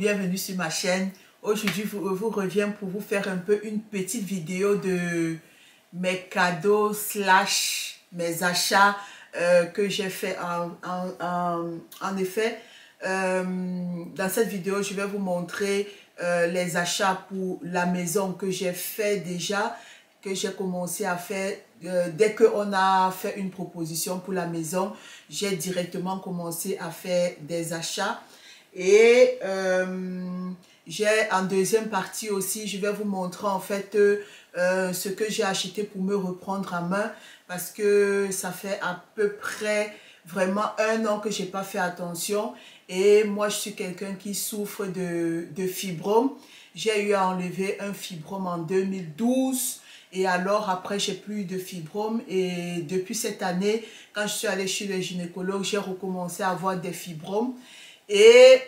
bienvenue sur ma chaîne. Aujourd'hui, je vous reviens pour vous faire un peu une petite vidéo de mes cadeaux slash mes achats que j'ai fait en effet. Dans cette vidéo, je vais vous montrer les achats pour la maison que j'ai fait déjà, que j'ai commencé à faire. Dès qu'on a fait une proposition pour la maison, j'ai directement commencé à faire des achats. Et j'ai en deuxième partie aussi, je vais vous montrer en fait ce que j'ai acheté pour me reprendre en main, parce que ça fait à peu près vraiment 1 an que j'ai pas fait attention. Et moi, je suis quelqu'un qui souffre de fibrome. J'ai eu à enlever un fibrome en 2012. Et alors, après, j'ai plus de fibrome. Et depuis cette année, quand je suis allée chez le gynécologue, j'ai recommencé à avoir des fibromes. Et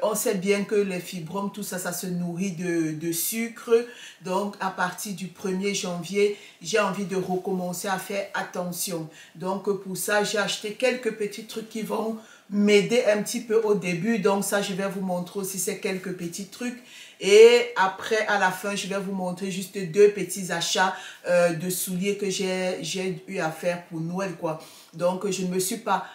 on sait bien que les fibromes, tout ça, ça se nourrit de sucre. Donc, à partir du 1er janvier, j'ai envie de recommencer à faire attention. Donc, pour ça, j'ai acheté quelques petits trucs qui vont m'aider un petit peu au début. Donc, ça, je vais vous montrer aussi ces quelques petits trucs. Et après, à la fin, je vais vous montrer juste 2 petits achats de souliers que j'ai eu à faire pour Noël, quoi. Donc, je ne me suis pas...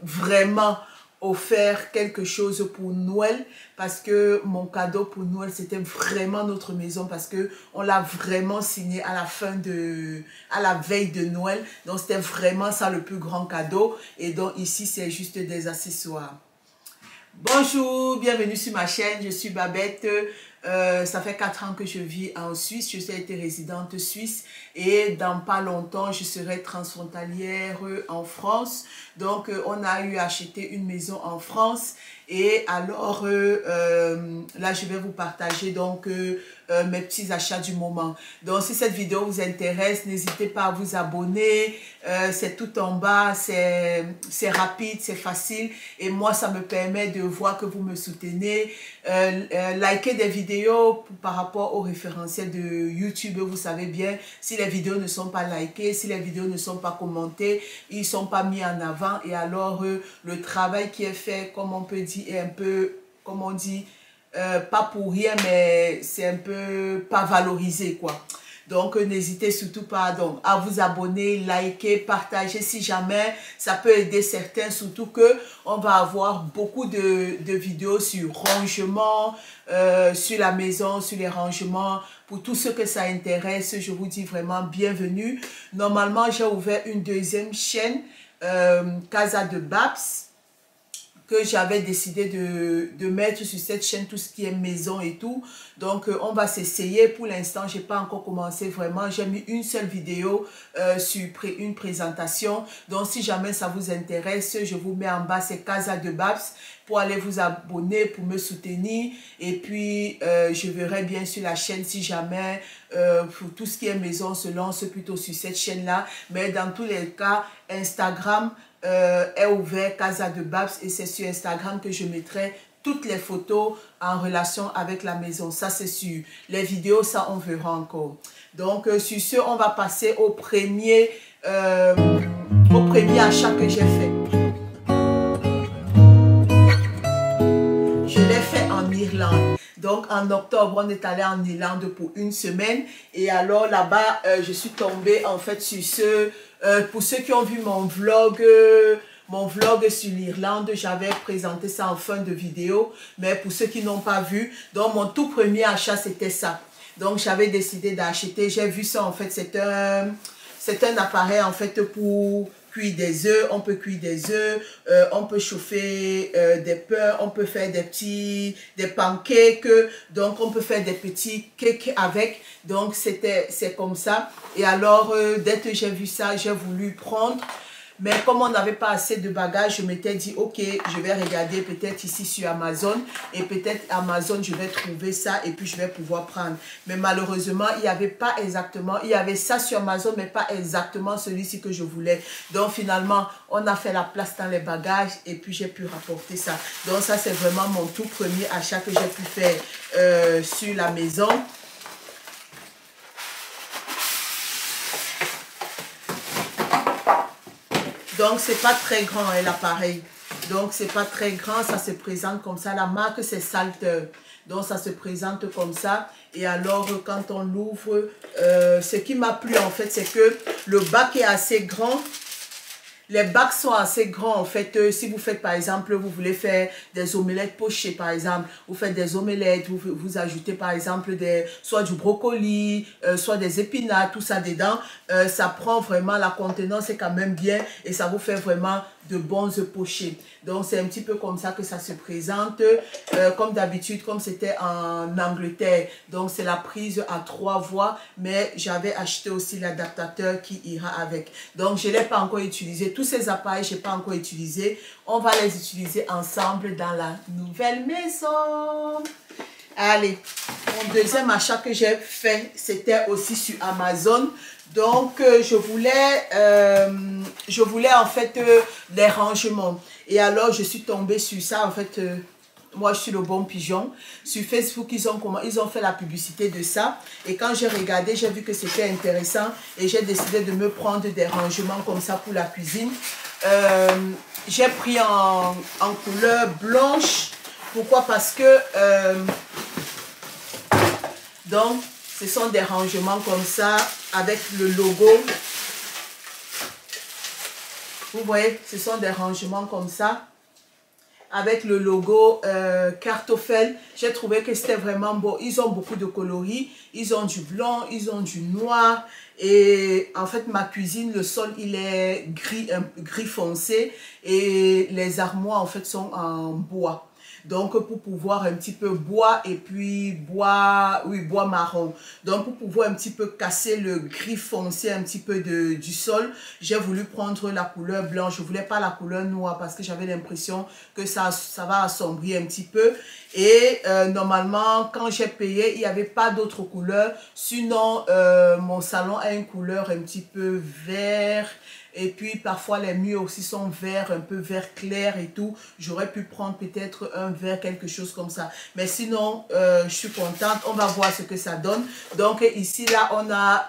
vraiment offert quelque chose pour Noël, parce que mon cadeau pour Noël, c'était vraiment notre maison, parce que on l'a vraiment signé à la veille de Noël. Donc, c'était vraiment ça le plus grand cadeau. Et donc, ici, c'est juste des accessoires. Bonjour, bienvenue sur ma chaîne, je suis Babette. Ça fait 4 ans que je vis en Suisse, je suis été résidente suisse et dans pas longtemps je serai transfrontalière en France. Donc on a eu à acheter une maison en France et alors là je vais vous partager donc mes petits achats du moment. Donc si cette vidéo vous intéresse, n'hésitez pas à vous abonner, c'est tout en bas, c'est rapide, c'est facile et moi ça me permet de voir que vous me soutenez. Likez des vidéos par rapport au référentiel de YouTube, vous savez bien, si les vidéos ne sont pas likées, si les vidéos ne sont pas commentées, ils ne sont pas mis en avant et alors le travail qui est fait, comme on peut dire, est un peu, comme on dit, pas pour rien, mais c'est un peu pas valorisé, quoi. Donc, n'hésitez surtout pas donc, à vous abonner, liker, partager si jamais ça peut aider certains. Surtout que on va avoir beaucoup de vidéos sur rangement, sur la maison, sur les rangements. Pour tous ceux que ça intéresse, je vous dis vraiment bienvenue. Normalement, j'ai ouvert une deuxième chaîne, Casa de Babs, que j'avais décidé de mettre sur cette chaîne tout ce qui est maison et tout. Donc, on va s'essayer. Pour l'instant, je n'ai pas encore commencé vraiment. J'ai mis une seule vidéo sur une présentation. Donc, si jamais ça vous intéresse, je vous mets en bas, c'est Casa de Babs, pour aller vous abonner, pour me soutenir. Et puis, je verrai bien sur la chaîne si jamais pour tout ce qui est maison se lance plutôt sur cette chaîne-là. Mais dans tous les cas, Instagram est ouvert, Casa de Babs, et c'est sur Instagram que je mettrai toutes les photos en relation avec la maison. Ça, c'est sûr. Les vidéos, ça, on verra encore. Donc, sur ce, on va passer au premier achat que j'ai fait. Je l'ai fait en Irlande. Donc, en octobre, on est allé en Irlande pour 1 semaine. Et alors, là-bas, je suis tombée, en fait, sur ce... pour ceux qui ont vu mon vlog sur l'Irlande, j'avais présenté ça en fin de vidéo. Mais pour ceux qui n'ont pas vu, donc, mon tout premier achat, c'était ça. Donc, j'avais décidé d'acheter. J'ai vu ça, en fait, c'est un appareil, en fait, pour... cuire des œufs, on peut cuire des œufs, on peut chauffer des pains, on peut faire des pancakes, donc on peut faire des petits cakes avec, donc c'est comme ça. Et alors, dès que j'ai vu ça, j'ai voulu prendre. Mais comme on n'avait pas assez de bagages, je m'étais dit, ok, je vais regarder peut-être ici sur Amazon. Et peut-être Amazon, je vais trouver ça et puis je vais pouvoir prendre. Mais malheureusement, il n'y avait pas exactement, il y avait ça sur Amazon, mais pas exactement celui-ci que je voulais. Donc finalement, on a fait la place dans les bagages et puis j'ai pu rapporter ça. Donc ça, c'est vraiment mon tout premier achat que j'ai pu faire sur la maison. Donc, c'est pas très grand, hein, l'appareil. Donc, c'est pas très grand. Ça se présente comme ça. La marque, c'est Salter. Donc, ça se présente comme ça. Et alors, quand on l'ouvre, ce qui m'a plu, en fait, c'est que le bac est assez grand. Les bacs sont assez grands en fait. Si vous faites par exemple, vous voulez faire des omelettes pochées par exemple, vous faites des omelettes, vous ajoutez par exemple soit du brocoli, soit des épinards, tout ça dedans. Ça prend vraiment, la contenance est quand même bien et ça vous fait vraiment de bons pochés. Donc c'est un petit peu comme ça que ça se présente. Comme d'habitude, comme c'était en Angleterre, donc c'est la prise à 3 voies, mais j'avais acheté aussi l'adaptateur qui ira avec. Donc je ne l'ai pas encore utilisé. Tous ces appareils, je n'ai pas encore utilisé. On va les utiliser ensemble dans la nouvelle maison. Allez, mon deuxième achat que j'ai fait, c'était aussi sur Amazon. Donc, je voulais en fait des rangements. Et alors, je suis tombée sur ça. En fait, moi, je suis le bon pigeon. Sur Facebook, ils ont fait la publicité de ça. Et quand j'ai regardé, j'ai vu que c'était intéressant. Et j'ai décidé de me prendre des rangements comme ça pour la cuisine. J'ai pris en couleur blanche. Pourquoi? Parce que... donc, ce sont des rangements comme ça, avec le logo. Vous voyez, ce sont des rangements comme ça, avec le logo Kartoffel. J'ai trouvé que c'était vraiment beau. Ils ont beaucoup de coloris. Ils ont du blanc, ils ont du noir. Et en fait, ma cuisine, le sol, il est gris foncé. Et les armoires, en fait, sont en bois. Donc, pour pouvoir un petit peu bois et puis bois marron. Donc, pour pouvoir un petit peu casser le gris foncé un petit peu du sol, j'ai voulu prendre la couleur blanche. Je ne voulais pas la couleur noire parce que j'avais l'impression que ça va assombrir un petit peu. Et normalement, quand j'ai payé, il n'y avait pas d'autre couleur. Sinon, mon salon a une couleur un petit peu vert. Et puis, parfois, les murs aussi sont verts, un peu vert clair et tout. J'aurais pu prendre peut-être un vert, quelque chose comme ça. Mais sinon, je suis contente. On va voir ce que ça donne. Donc, ici, là, on a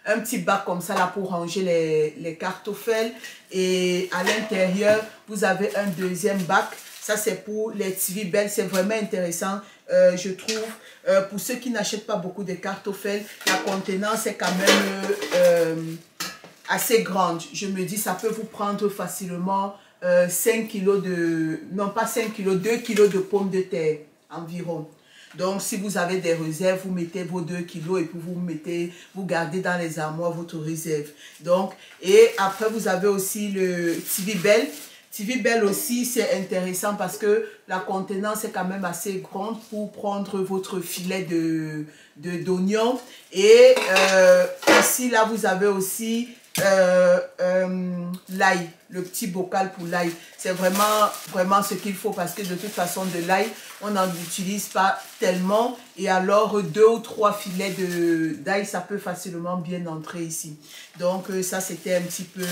un petit bac comme ça, là, pour ranger les kartoffels. Et à l'intérieur, vous avez un deuxième bac. Ça, c'est pour les Tivibel. C'est vraiment intéressant, je trouve. Pour ceux qui n'achètent pas beaucoup de kartoffels, la contenance est quand même... assez grande. Je me dis, ça peut vous prendre facilement 5 kilos de... Non, pas 5 kilos, 2 kilos de pommes de terre environ. Donc, si vous avez des réserves, vous mettez vos 2 kilos et puis vous gardez dans les armoires votre réserve. Donc, et après, vous avez aussi le Tivibel. Tivibel aussi, c'est intéressant parce que la contenance est quand même assez grande pour prendre votre filet d'oignon. Et ici, là, vous avez aussi l'ail, le petit bocal pour l'ail. C'est vraiment ce qu'il faut parce que de toute façon, de l'ail, on n'en utilise pas tellement. Et alors, 2 ou 3 filets d'ail, ça peut facilement bien entrer ici. Donc, ça, c'était un petit peu...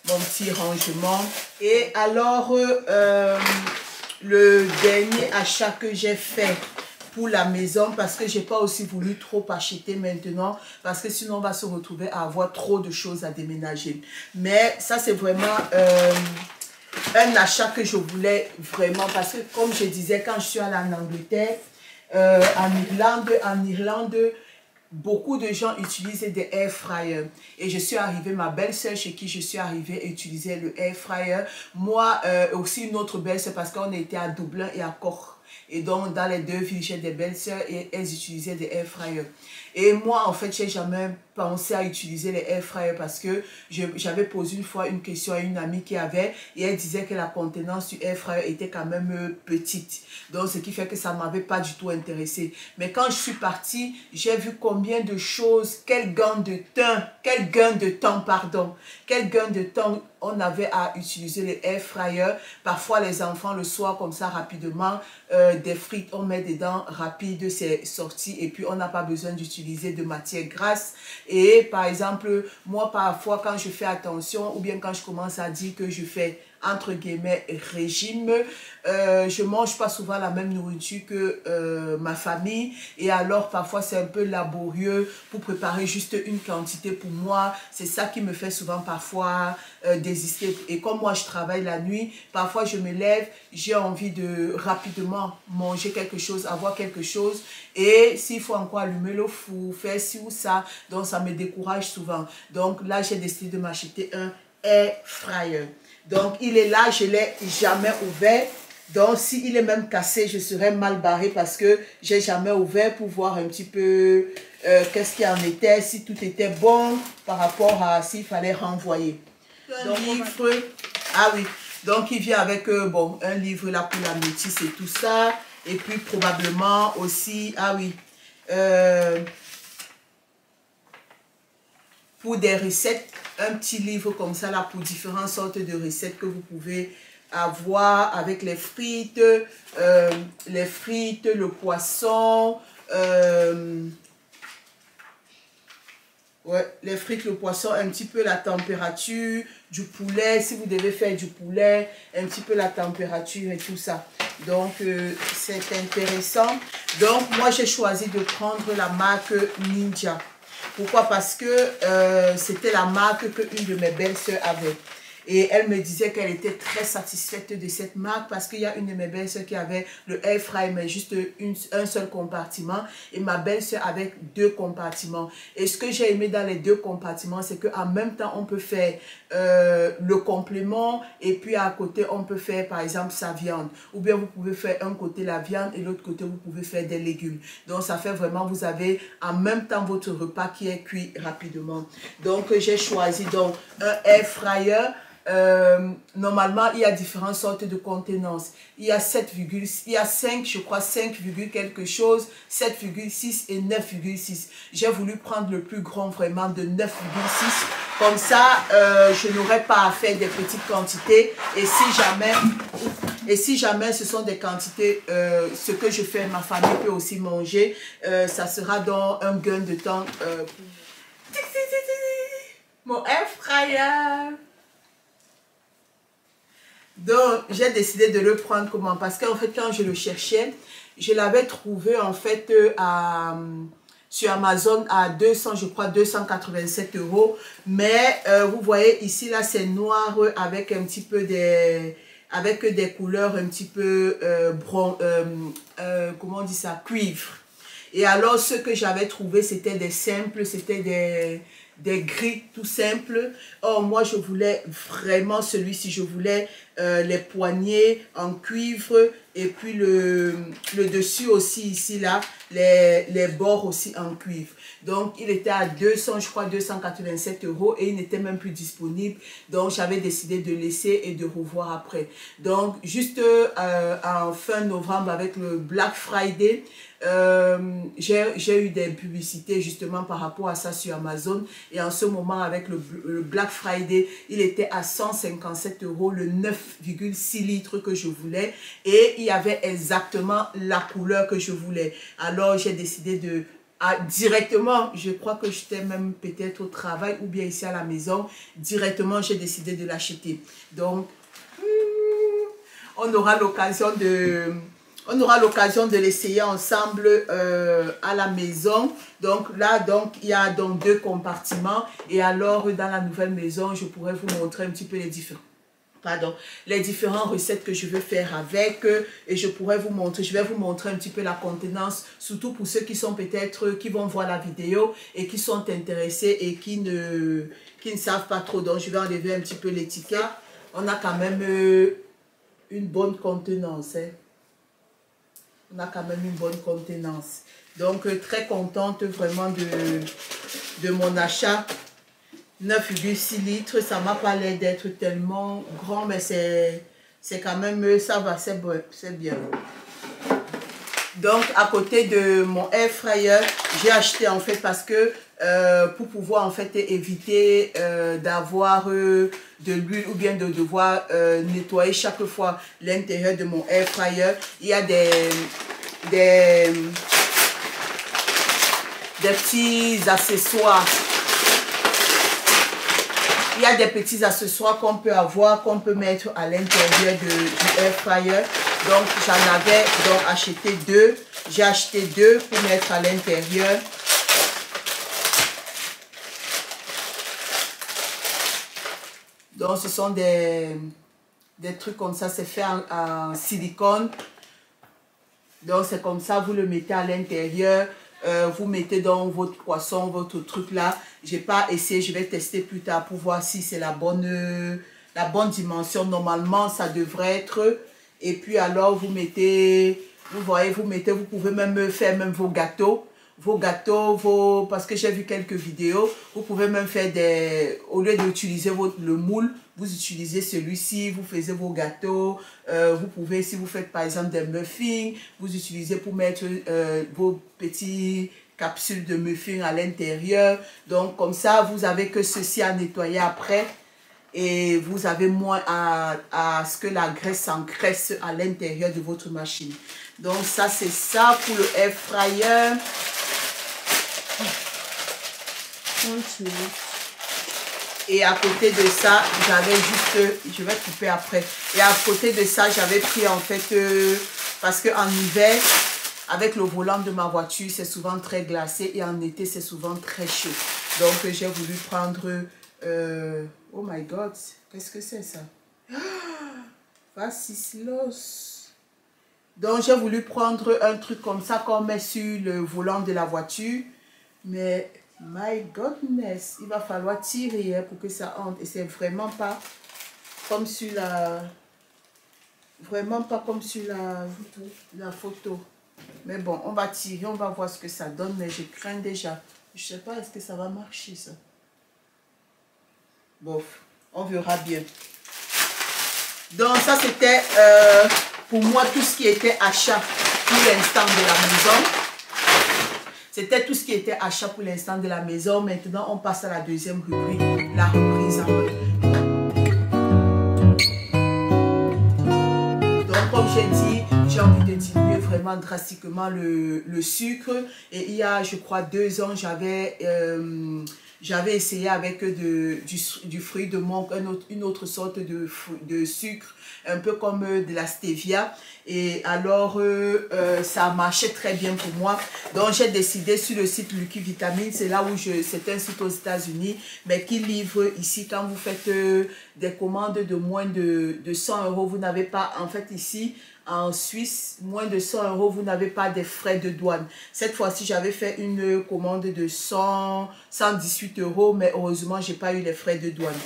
mon petit rangement. Et alors, le dernier achat que j'ai fait pour la maison, parce que j'ai pas aussi voulu trop acheter maintenant, parce que sinon on va se retrouver à avoir trop de choses à déménager. Mais ça, c'est vraiment un achat que je voulais vraiment, parce que comme je disais, quand je suis allée en Angleterre, en Irlande, beaucoup de gens utilisaient des air fryers. Et je suis arrivée, ma belle-sœur chez qui je suis arrivée utilisait le air fryer. Moi, aussi une autre belle-sœur parce qu'on était à Dublin et à Cork. Et donc, dans les deux villes, j'ai des belles-sœurs et elles utilisaient des air fryers. Et moi, en fait, j'ai jamais pensé à utiliser les air fryers parce que j'avais posé une fois une question à une amie qui avait et elle disait que la contenance du air fryer était quand même petite. Donc, ce qui fait que ça ne m'avait pas du tout intéressé. Mais quand je suis partie, j'ai vu combien de choses, quel gain de temps, on avait à utiliser les air fryers. Parfois, les enfants, le soir, comme ça, rapidement, des frites, on met dedans rapide, c'est sorti et puis on n'a pas besoin d'utiliser de matière grasse. Et par exemple, moi, parfois, quand je fais attention ou bien quand je commence à dire que je fais entre guillemets, régime. Je mange pas souvent la même nourriture que ma famille. Et alors, parfois, c'est un peu laborieux pour préparer juste une quantité pour moi. C'est ça qui me fait souvent parfois désister. Et comme moi, je travaille la nuit, parfois, je me lève, j'ai envie de rapidement manger quelque chose, avoir quelque chose. Et s'il faut encore allumer le four, faire ci ou ça, donc ça me décourage souvent. Donc là, j'ai décidé de m'acheter un air fryer. Donc il est là, je ne l'ai jamais ouvert. Donc s'il est même cassé, je serais mal barré parce que je n'ai jamais ouvert pour voir un petit peu qu'est-ce qu'il en était, si tout était bon par rapport à s'il fallait renvoyer. Donc, livre, ah oui, donc il vient avec bon, un livre là pour la métisse et tout ça. Et puis probablement aussi, ah oui, pour des recettes, un petit livre comme ça là pour différentes sortes de recettes que vous pouvez avoir avec les frites, le poisson, ouais, les frites, le poisson, un petit peu la température du poulet, si vous devez faire du poulet, un petit peu la température et tout ça. Donc, c'est intéressant. Donc, moi, j'ai choisi de prendre la marque Ninja. Pourquoi? Parce que c'était la marque qu'une de mes belles-sœurs avait. Et elle me disait qu'elle était très satisfaite de cette marque parce qu'il y a une de mes belles-sœurs qui avait le air fry, mais juste un seul compartiment. Et ma belle-sœur avec 2 compartiments. Et ce que j'ai aimé dans les 2 compartiments, c'est qu'en même temps, on peut faire le complément et puis à côté, on peut faire par exemple sa viande. Ou bien vous pouvez faire un côté la viande et l'autre côté, vous pouvez faire des légumes. Donc, ça fait vraiment, vous avez en même temps votre repas qui est cuit rapidement. Donc, j'ai choisi donc un air fryer. Normalement, il y a différentes sortes de contenances. Il y a 5, je crois, 5, quelque chose, 7,6 et 9,6. J'ai voulu prendre le plus grand vraiment de 9,6. Comme ça, je n'aurai pas à faire des petites quantités. Et si jamais ce sont des quantités, ce que je fais, ma famille peut aussi manger, ça sera dans un gain de temps. Mon air fryer. Donc, j'ai décidé de le prendre comment? Parce qu'en fait, quand je le cherchais, je l'avais trouvé en fait sur Amazon à 200, je crois 287 €. Mais vous voyez ici, là, c'est noir avec un petit peu avec des couleurs un petit peu comment on dit ça? Cuivre. Et alors, ce que j'avais trouvé, c'était des simples, c'était des gris tout simples. Or, moi, je voulais vraiment celui-ci. Je voulais les poignées en cuivre et puis le dessus aussi, ici, là, les bords aussi en cuivre. Donc, il était à 200, je crois, 287 € et il n'était même plus disponible. Donc, j'avais décidé de laisser et de revoir après. Donc, juste en fin novembre, avec le Black Friday, j'ai eu des publicités justement par rapport à ça sur Amazon. Et en ce moment, avec le Black Friday, il était à 157 €, le 9,6 litres que je voulais. Et il y avait exactement la couleur que je voulais. Alors, j'ai décidé de... directement, je crois que j'étais même peut-être au travail ou bien ici à la maison. Directement, j'ai décidé de l'acheter. Donc, on aura l'occasion de... l'essayer ensemble à la maison. Donc là, donc, il y a donc 2 compartiments. Et alors, dans la nouvelle maison, je pourrais vous montrer un petit peu les différentes recettes que je veux faire avec. Et je pourrais vous montrer, je vais vous montrer un petit peu la contenance. Surtout pour ceux qui sont peut-être, qui vont voir la vidéo et qui sont intéressés et qui ne savent pas trop. Donc, je vais enlever un petit peu l'étiquette. On a quand même une bonne contenance, hein. On a quand même une bonne contenance. Donc, très contente vraiment de mon achat. 9,6 litres, ça m'a pas l'air d'être tellement grand, mais c'est quand même, ça va, c'est bien. Donc, à côté de mon air fryer, j'ai acheté en fait parce que pour pouvoir en fait éviter d'avoir de l'huile ou bien de devoir nettoyer chaque fois l'intérieur de mon air fryer, il y a des petits accessoires. il y a des petits accessoires qu'on peut avoir, qu'on peut mettre à l'intérieur du air fryer. Donc, j'en avais donc acheté 2. J'ai acheté 2 pour mettre à l'intérieur. Donc, ce sont des trucs comme ça. C'est fait en silicone. Donc, c'est comme ça. Vous le mettez à l'intérieur. Vous mettez dans votre poisson, votre truc là. J'ai pas essayé. Je vais tester plus tard pour voir si c'est la bonne dimension. Normalement, ça devrait être. Et puis, alors, vous mettez... Vous voyez, vous pouvez même faire même vos gâteaux. Parce que j'ai vu quelques vidéos, vous pouvez même faire au lieu d'utiliser le moule, vous utilisez celui-ci, vous faites vos gâteaux, vous pouvez, si vous faites par exemple des muffins, vous utilisez pour mettre vos petits capsules de muffins à l'intérieur. Donc comme ça, vous avez que ceci à nettoyer après et vous avez moins à ce que la graisse s'engraisse à l'intérieur de votre machine. Donc ça, c'est ça pour le air fryer. Et à côté de ça, j'avais juste, je vais couper après. Et à côté de ça, j'avais pris en fait, parce qu'en hiver, avec le volant de ma voiture, c'est souvent très glacé et en été, c'est souvent très chaud. Donc, j'ai voulu prendre, oh my God, qu'est-ce que c'est ça? Vassislos. Donc, j'ai voulu prendre un truc comme ça qu'on met sur le volant de la voiture. Mais, my goodness, il va falloir tirer pour que ça entre. Et c'est vraiment pas comme sur la... Vraiment pas comme sur la photo. Mais bon, on va tirer, on va voir ce que ça donne. Mais je crains déjà. Je sais pas, est-ce que ça va marcher ça? Bof, on verra bien. Donc, ça c'était pour moi tout ce qui était achat pour l'instant de la maison. C'était tout ce qui était achat pour l'instant de la maison. Maintenant, on passe à la deuxième rubrique, la reprise en main. Donc, comme j'ai dit, j'ai envie de diminuer vraiment drastiquement le sucre. Et il y a, je crois, 2 ans, j'avais essayé avec du fruit de mangue, une autre sorte de sucre, un peu comme de la stevia. Et alors, ça marchait très bien pour moi. Donc, j'ai décidé sur le site Lucky Vitamine, c'est là où c'est un site aux États-Unis, mais qui livre ici quand vous faites des commandes de moins de 100 €. Vous n'avez pas, en fait, ici, en Suisse, moins de 100 €, vous n'avez pas des frais de douane. Cette fois-ci, j'avais fait une commande de 118 €, mais heureusement, je n'ai pas eu les frais de douane.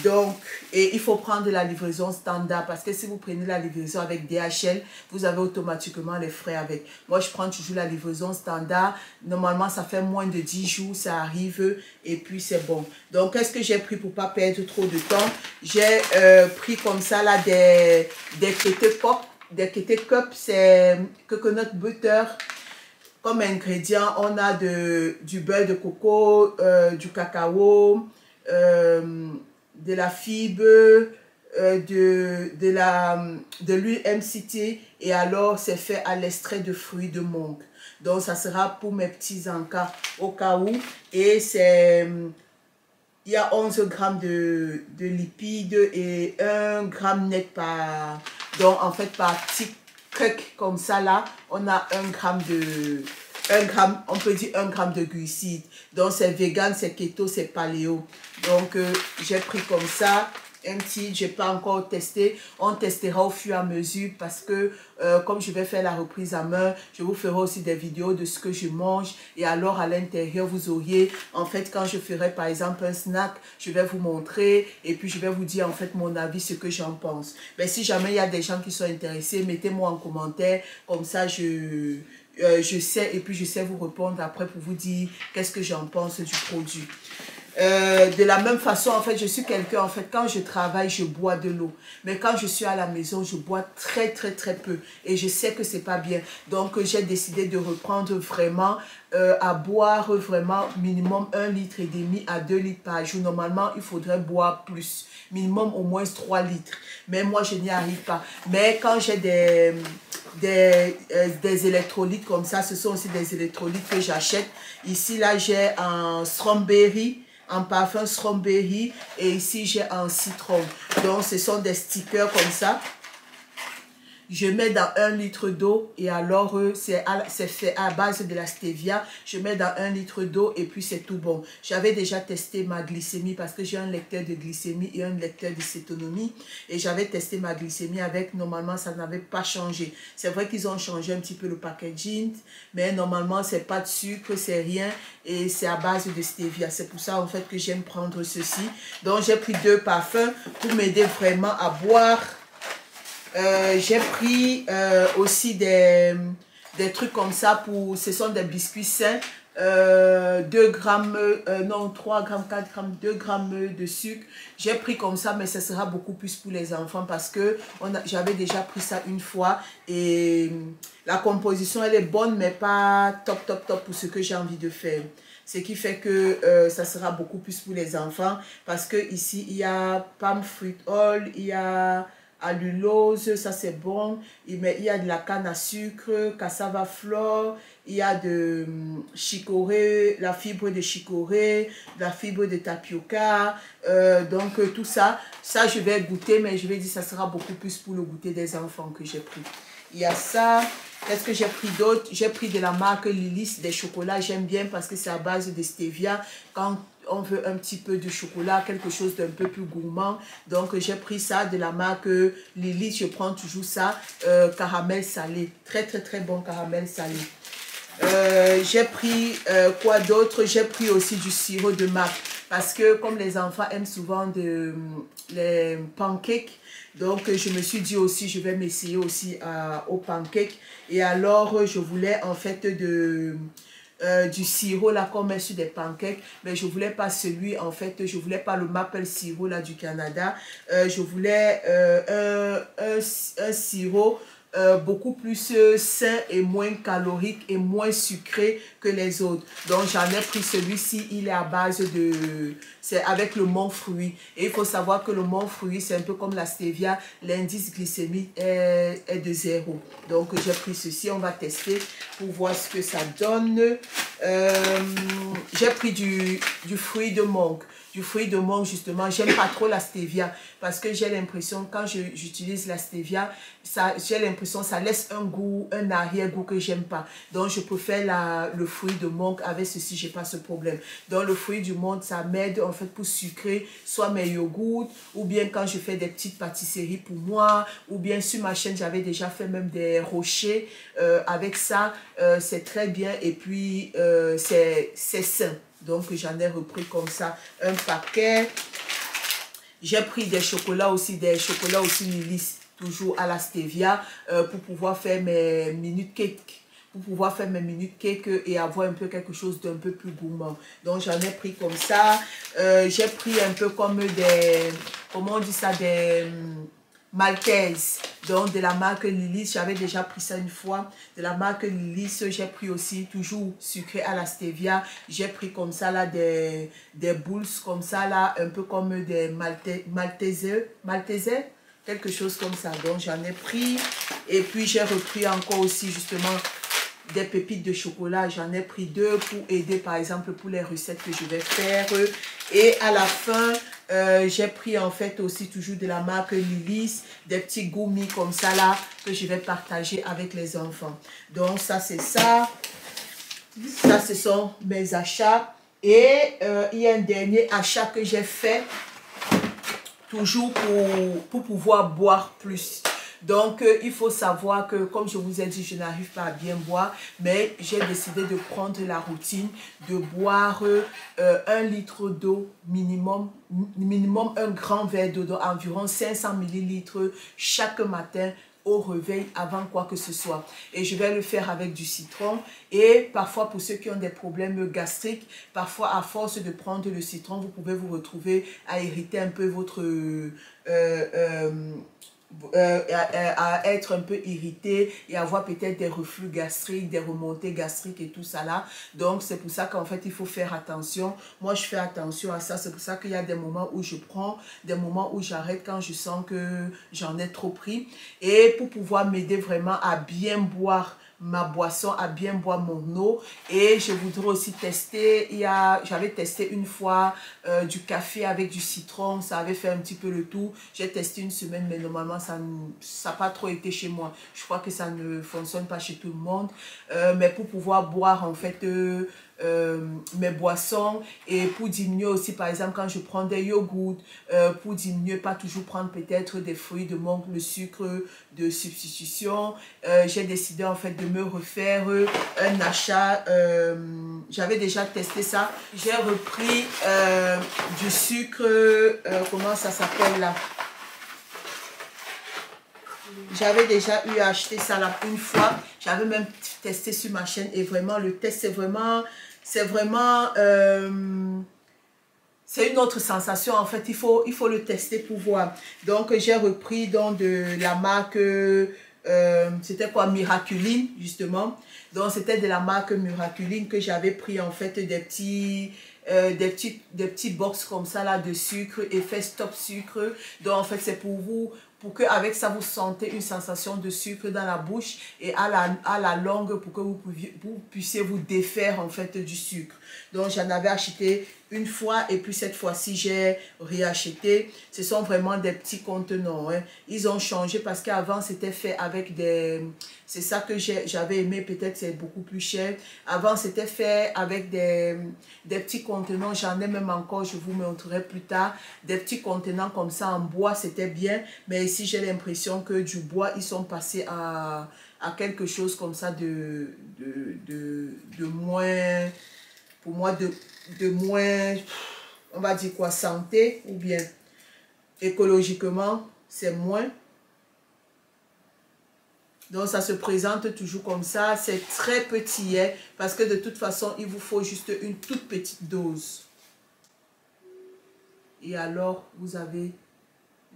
Donc, et il faut prendre la livraison standard parce que si vous prenez la livraison avec DHL, vous avez automatiquement les frais avec. Moi, je prends toujours la livraison standard. Normalement, ça fait moins de 10 jours, ça arrive et puis c'est bon. Donc, qu'est-ce que j'ai pris pour ne pas perdre trop de temps? J'ai pris comme ça là des Kété Pop. Des Kété Cup, c'est coconut butter. Comme ingrédient, on a du beurre de coco, du cacao, de la fibre, de l'huile MCT et alors c'est fait à l'extrait de fruits de mangue. Donc ça sera pour mes petits encas au cas où et c'est... Il y a 11 grammes de lipides et 1 gramme net par... Donc en fait par petit crack comme ça là, on a 1 gramme de... 1 gramme, on peut dire 1 gramme de glucides. Donc c'est vegan, c'est keto, c'est paléo. Donc j'ai pris comme ça un petit, je n'ai pas encore testé. On testera au fur et à mesure parce que comme je vais faire la reprise à main, je vous ferai aussi des vidéos de ce que je mange. Et alors à l'intérieur, vous auriez, en fait, quand je ferai par exemple un snack, je vais vous montrer et puis je vais vous dire en fait mon avis, ce que j'en pense. Mais si jamais il y a des gens qui sont intéressés, mettez-moi en commentaire. Comme ça, je sais et puis je sais vous répondre après pour vous dire qu'est-ce que j'en pense du produit. De la même façon, en fait, je suis quelqu'un, en fait, quand je travaille, je bois de l'eau. Mais quand je suis à la maison, je bois très, très, très peu. Et je sais que c'est pas bien. Donc, j'ai décidé de reprendre vraiment à boire vraiment minimum 1,5 litre à 2 litres par jour. Normalement, il faudrait boire plus. Minimum au moins 3 litres. Mais moi, je n'y arrive pas. Mais quand j'ai des électrolytes comme ça, ce sont aussi des électrolytes que j'achète. Ici, là, j'ai un strawberry. en parfum strawberry et ici j'ai un citron. Donc ce sont des stickers comme ça. Je mets dans 1 litre d'eau et alors c'est fait à base de la stevia. Je mets dans 1 litre d'eau et puis c'est tout bon. J'avais déjà testé ma glycémie parce que j'ai un lecteur de glycémie et un lecteur de cétonomie. Et j'avais testé ma glycémie avec, normalement ça n'avait pas changé. C'est vrai qu'ils ont changé un petit peu le packaging, mais normalement c'est pas de sucre, c'est rien et c'est à base de stevia. C'est pour ça en fait que j'aime prendre ceci. Donc j'ai pris 2 parfums pour m'aider vraiment à boire. J'ai pris aussi des trucs comme ça pour, ce sont des biscuits sains, 2 grammes, non 3 grammes, 4 grammes, 2 grammes de sucre. J'ai pris comme ça, mais ce sera beaucoup plus pour les enfants parce que j'avais déjà pris ça une fois et la composition elle est bonne mais pas top pour ce que j'ai envie de faire. Ce qui fait que ça sera beaucoup plus pour les enfants parce que ici il y a palm fruit oil, il y a allulose, ça c'est bon, il y a de la canne à sucre, cassava flore, il y a de chicorée, la fibre de chicorée, la fibre de tapioca, donc tout ça, je vais goûter, mais je vais dire ça sera beaucoup plus pour le goûter des enfants que j'ai pris. Il y a ça. Qu'est-ce que j'ai pris d'autre? J'ai pris de la marque Lilis, des chocolats. J'aime bien parce que c'est à base de stevia. Quand on veut un petit peu de chocolat, quelque chose d'un peu plus gourmand. Donc, j'ai pris ça de la marque Lilis. Je prends toujours ça. Caramel salé. Très bon caramel salé. J'ai pris quoi d'autre? J'ai pris aussi du sirop de marque. Parce que comme les enfants aiment souvent les pancakes, donc je me suis dit aussi, je vais m'essayer aussi aux pancakes. Et alors, je voulais en fait du sirop là qu'on met sur des pancakes, mais je voulais pas celui, en fait, je voulais pas le maple sirop là du Canada. Je voulais un sirop beaucoup plus sain et moins calorique et moins sucré que les autres. Donc j'en ai pris celui-ci, il est à base de... c'est avec le mont fruit. Et il faut savoir que le mont fruit, c'est un peu comme la stevia, l'indice glycémique est de 0. Donc j'ai pris ceci, on va tester pour voir ce que ça donne. J'ai pris du fruit de mangue. Du fruit de mangue, justement, j'aime pas trop la stevia parce que j'ai l'impression, quand j'utilise la stevia, j'ai l'impression ça laisse un goût, un arrière-goût que j'aime pas. Donc, je préfère le fruit de mangue. Avec ceci, j'ai pas ce problème. Donc, le fruit du mangue, ça m'aide en fait pour sucrer soit mes yogourts ou bien quand je fais des petites pâtisseries pour moi ou bien sur ma chaîne, j'avais déjà fait même des rochers avec ça. C'est très bien et puis c'est sain. Donc, j'en ai repris comme ça un paquet. J'ai pris des chocolats aussi Lilis, toujours à la stevia, pour pouvoir faire mes minute cake. Pour pouvoir faire mes minute cake et avoir un peu quelque chose d'un peu plus gourmand. Donc, j'en ai pris comme ça. J'ai pris un peu comme des... comment on dit ça? Des... Maltese, donc de la marque Lilis, j'avais déjà pris ça une fois, de la marque Lilis, j'ai pris aussi toujours sucré à la stevia, j'ai pris comme ça là des boules comme ça là, un peu comme des maltesers, quelque chose comme ça, donc j'en ai pris, et puis j'ai repris encore aussi justement des pépites de chocolat, j'en ai pris 2 pour aider par exemple pour les recettes que je vais faire, et à la fin, j'ai pris en fait aussi toujours de la marque Lilis, des petits gummies comme ça là, que je vais partager avec les enfants. Donc ça c'est ça. Ça ce sont mes achats. Et il y a un dernier achat que j'ai fait, toujours pour pouvoir boire plus. Donc, il faut savoir que, comme je vous ai dit, je n'arrive pas à bien boire, mais j'ai décidé de prendre la routine de boire 1 litre d'eau minimum, un grand verre d'eau, environ 500 ml chaque matin au réveil avant quoi que ce soit. Et je vais le faire avec du citron. Et parfois, pour ceux qui ont des problèmes gastriques, parfois, à force de prendre le citron, vous pouvez vous retrouver à irriter un peu votre... à être un peu irrité et avoir peut-être des reflux gastriques, des remontées gastriques et tout ça là. Donc, c'est pour ça qu'en fait, il faut faire attention. Moi, je fais attention à ça. C'est pour ça qu'il y a des moments où je prends, des moments où j'arrête quand je sens que j'en ai trop pris. Et pour pouvoir m'aider vraiment à bien boire ma boisson, à bien boire mon eau. Et je voudrais aussi tester, j'avais testé une fois du café avec du citron, ça avait fait un petit peu le tour. J'ai testé une semaine, mais normalement, ça n'a pas trop été chez moi. Je crois que ça ne fonctionne pas chez tout le monde. Mais pour pouvoir boire, en fait, mes boissons et pour diminuer aussi, par exemple, quand je prends des yogourts, pour diminuer, pas toujours prendre peut-être des fruits de mangue, le sucre de substitution, j'ai décidé en fait de me refaire un achat. J'avais déjà testé ça. J'ai repris du sucre, comment ça s'appelle là? J'avais déjà eu à acheter ça là une fois. J'avais même testé sur ma chaîne et vraiment le test c'est une autre sensation en fait. Il faut le tester pour voir. Donc j'ai repris donc de la marque c'était quoi, Miraculine justement. Donc c'était de la marque Miraculine que j'avais pris en fait des petits box comme ça là de sucre, effet stop sucre. Donc en fait c'est pour vous, pour qu'avec ça vous sentez une sensation de sucre dans la bouche et à la longue pour que vous puissiez vous défaire en fait du sucre. Donc j'en avais acheté une fois et puis cette fois-ci j'ai réacheté. Ce sont vraiment des petits contenants, hein. Ils ont changé parce qu'avant c'était fait avec des... C'est ça que j'avais aimé, peut-être c'est beaucoup plus cher. Avant c'était fait avec des petits contenants, j'en ai même encore, je vous montrerai plus tard. Des petits contenants comme ça en bois, c'était bien. Mais ici j'ai l'impression que du bois, ils sont passés à quelque chose comme ça de moins... Pour moi, de moins, on va dire quoi, santé, ou bien écologiquement, c'est moins. Donc, ça se présente toujours comme ça. C'est très petit, hein, parce que de toute façon, il vous faut juste une toute petite dose. Et alors, vous avez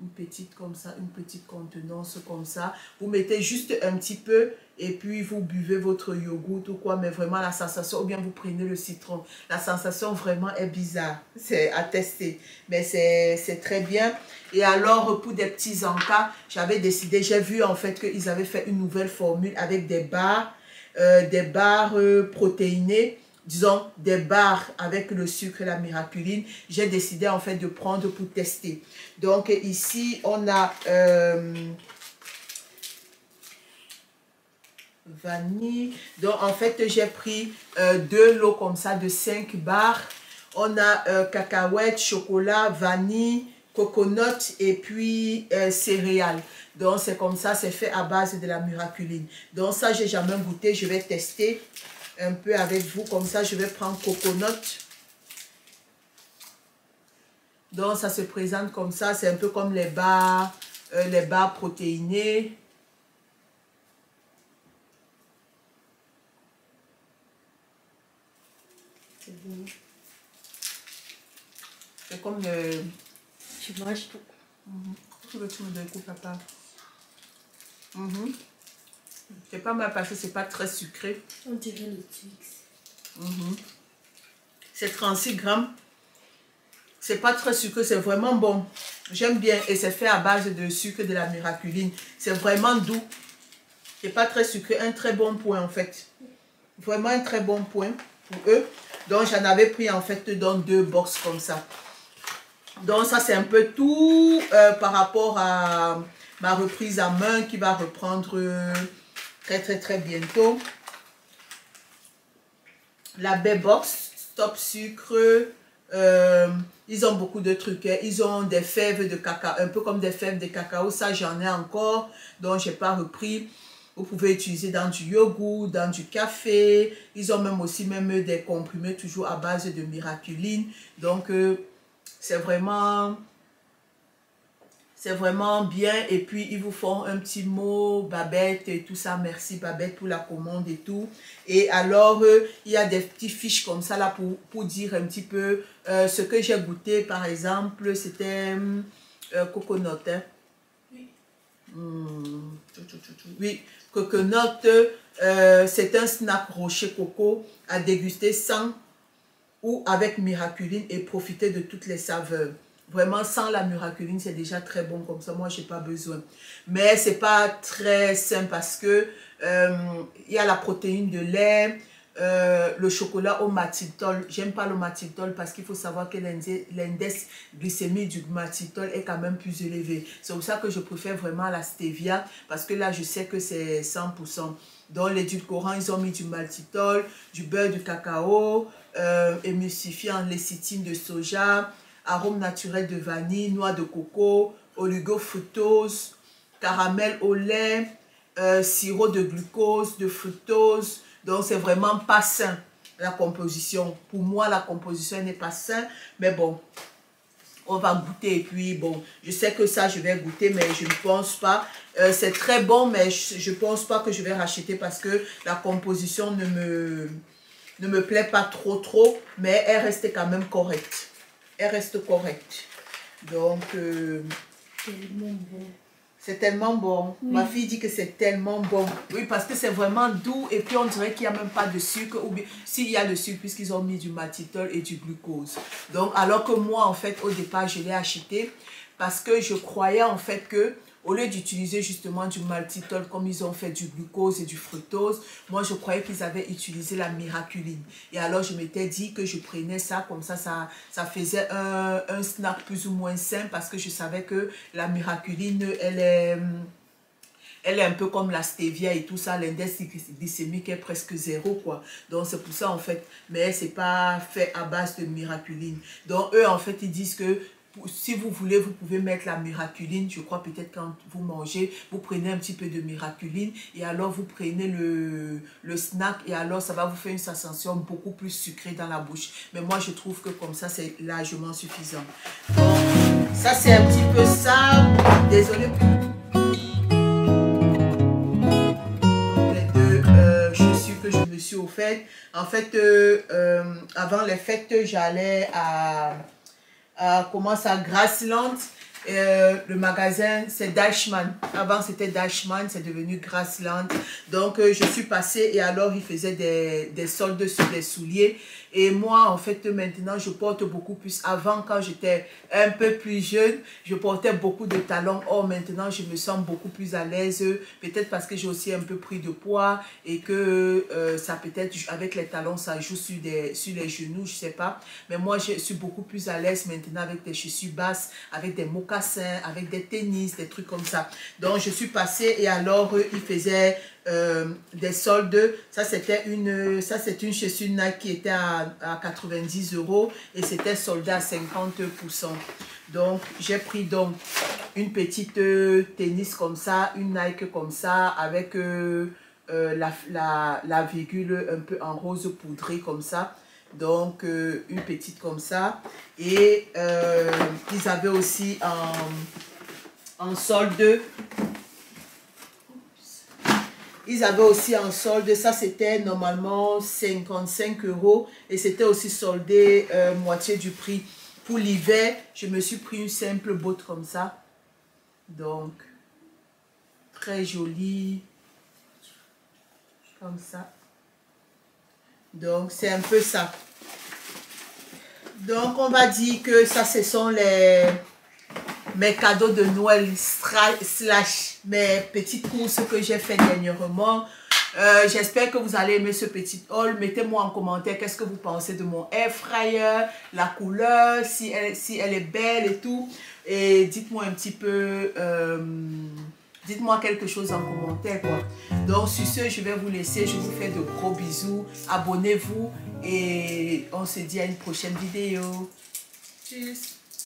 une petite comme ça, une petite contenance comme ça. Vous mettez juste un petit peu et puis vous buvez votre yogourt ou quoi, mais vraiment la sensation, ou bien vous prenez le citron. La sensation vraiment est bizarre. C'est à tester, mais c'est très bien. Et alors, pour des petits encas, j'avais décidé, j'ai vu en fait qu'ils avaient fait une nouvelle formule avec des barres protéinées. Disons, des barres avec le sucre et la miraculine. J'ai décidé en fait de prendre pour tester. Donc ici, on a vanille. Donc en fait, j'ai pris deux lots comme ça de 5 barres. On a cacahuètes, chocolat, vanille, coconut et puis céréales. Donc c'est comme ça, c'est fait à base de la miraculine. Donc ça, j'ai jamais goûté, je vais tester un peu avec vous. Comme ça, je vais prendre coconut. Donc ça se présente comme ça, c'est un peu comme les barres protéinées. C'est bon. C'est comme le... Tu manges tout. Tu veux me donner coup, papa? C'est pas mal parce que c'est pas très sucré. On dirait le Twix. C'est 36 grammes. C'est pas très sucré, c'est vraiment bon. J'aime bien et c'est fait à base de sucre de la miraculine. C'est vraiment doux. C'est pas très sucré, un très bon point en fait. Vraiment un très bon point pour eux. Donc j'en avais pris en fait dans 2 box comme ça. Donc ça c'est un peu tout par rapport à ma reprise à main qui va reprendre très bientôt. La B-Box, stop sucre. Ils ont beaucoup de trucs, hein. Ils ont des fèves de cacao, un peu comme des fèves de cacao. Ça j'en ai encore, donc j'ai pas repris. Vous pouvez utiliser dans du yogourt, dans du café. Ils ont même aussi des comprimés toujours à base de miraculine. Donc c'est vraiment bien. Et puis ils vous font un petit mot, Babette et tout ça. Merci Babette pour la commande et tout. Et alors il y a des petites fiches comme ça là pour dire un petit peu ce que j'ai goûté. Par exemple, c'était coconut, hein. Oui, coconut, c'est un snack rocher coco à déguster sans ou avec miraculine et profiter de toutes les saveurs. Vraiment, sans la miraculine, c'est déjà très bon comme ça. Moi, j'ai pas besoin. Mais c'est pas très sain parce que il y a la protéine de lait, le chocolat au maltitol. J'aime pas le maltitol parce qu'il faut savoir que l'index glycémique du maltitol est quand même plus élevé. C'est pour ça que je préfère vraiment la stevia parce que là, je sais que c'est 100%. Dans l'édulcorant, ils ont mis du maltitol, du beurre de cacao, émulsifiant, lécithine de soja, arôme naturel de vanille, noix de coco, oligofructose, caramel au lait, sirop de glucose, de fructose. Donc, c'est vraiment pas sain, la composition. Pour moi, la composition n'est pas saine, mais bon, on va goûter. Et puis, bon, je sais que ça, je vais goûter, mais je ne pense pas. C'est très bon, mais je ne pense pas que je vais racheter parce que la composition ne me plaît pas trop, mais elle reste quand même correcte. Elle reste correcte. Donc, Tellement bon. c'est tellement bon. Oui. Ma fille dit que c'est tellement bon. Oui, parce que c'est vraiment doux et puis on dirait qu'il n'y a même pas de sucre. Ou bien, s'il y a le sucre, puisqu'ils ont mis du maltitol et du glucose. Donc, alors que moi, en fait, au départ, je l'ai acheté parce que je croyais, en fait, que au lieu d'utiliser justement du maltitol comme ils ont fait du glucose et du fructose, moi je croyais qu'ils avaient utilisé la miraculine. Et alors je m'étais dit que je prenais ça, comme ça faisait un snack plus ou moins sain parce que je savais que la miraculine, elle est un peu comme la stevia et tout ça, l'index glycémique est presque zéro quoi. Donc c'est pour ça en fait, mais c'est pas fait à base de miraculine. Donc eux en fait ils disent que si vous voulez, vous pouvez mettre la miraculine. Je crois peut-être quand vous mangez, vous prenez un petit peu de miraculine et alors vous prenez le snack et alors ça va vous faire une sensation beaucoup plus sucrée dans la bouche. Mais moi, je trouve que comme ça, c'est largement suffisant. Donc, ça, c'est un petit peu ça. Désolée pour les deux chaussures que je me suis offert. En fait, avant les fêtes, j'allais à comment ça, Grassland. Le magasin c'est Deichmann. Avant c'était Deichmann, c'est devenu Grassland. Donc je suis passée et alors ils faisaient des soldes sur des souliers. Et moi en fait maintenant je porte beaucoup plus. Avant quand j'étais un peu plus jeune, je portais beaucoup de talons. Or maintenant je me sens beaucoup plus à l'aise. Peut-être parce que j'ai aussi un peu pris de poids et que ça peut-être avec les talons ça joue sur les genoux, je sais pas. Mais moi je suis beaucoup plus à l'aise maintenant avec des chaussures basses, avec des mocassins, avec des tennis, des trucs comme ça. Donc je suis passée et alors ils faisaient des soldes. Ça c'est une chaussure Nike qui était à 90 € et c'était soldé à 50%. Donc j'ai pris donc une petite tennis comme ça, une Nike comme ça avec la virgule un peu en rose poudré comme ça. Donc une petite comme ça et ils avaient aussi en solde. Ils avaient aussi en solde, ça c'était normalement 55 € et c'était aussi soldé moitié du prix. Pour l'hiver, je me suis pris une simple botte comme ça. Donc, très jolie. Comme ça. Donc, c'est un peu ça. Donc, on va dire que ça, ce sont mes cadeaux de Noël slash mes petites courses que j'ai fait dernièrement. J'espère que vous allez aimer ce petit haul. Mettez-moi en commentaire qu'est-ce que vous pensez de mon air fryer, la couleur, si elle est belle et tout. Et dites-moi un petit peu, dites-moi quelque chose en commentaire quoi. Donc sur ce, je vais vous laisser. Je vous fais de gros bisous. Abonnez-vous et on se dit à une prochaine vidéo. Tchuss.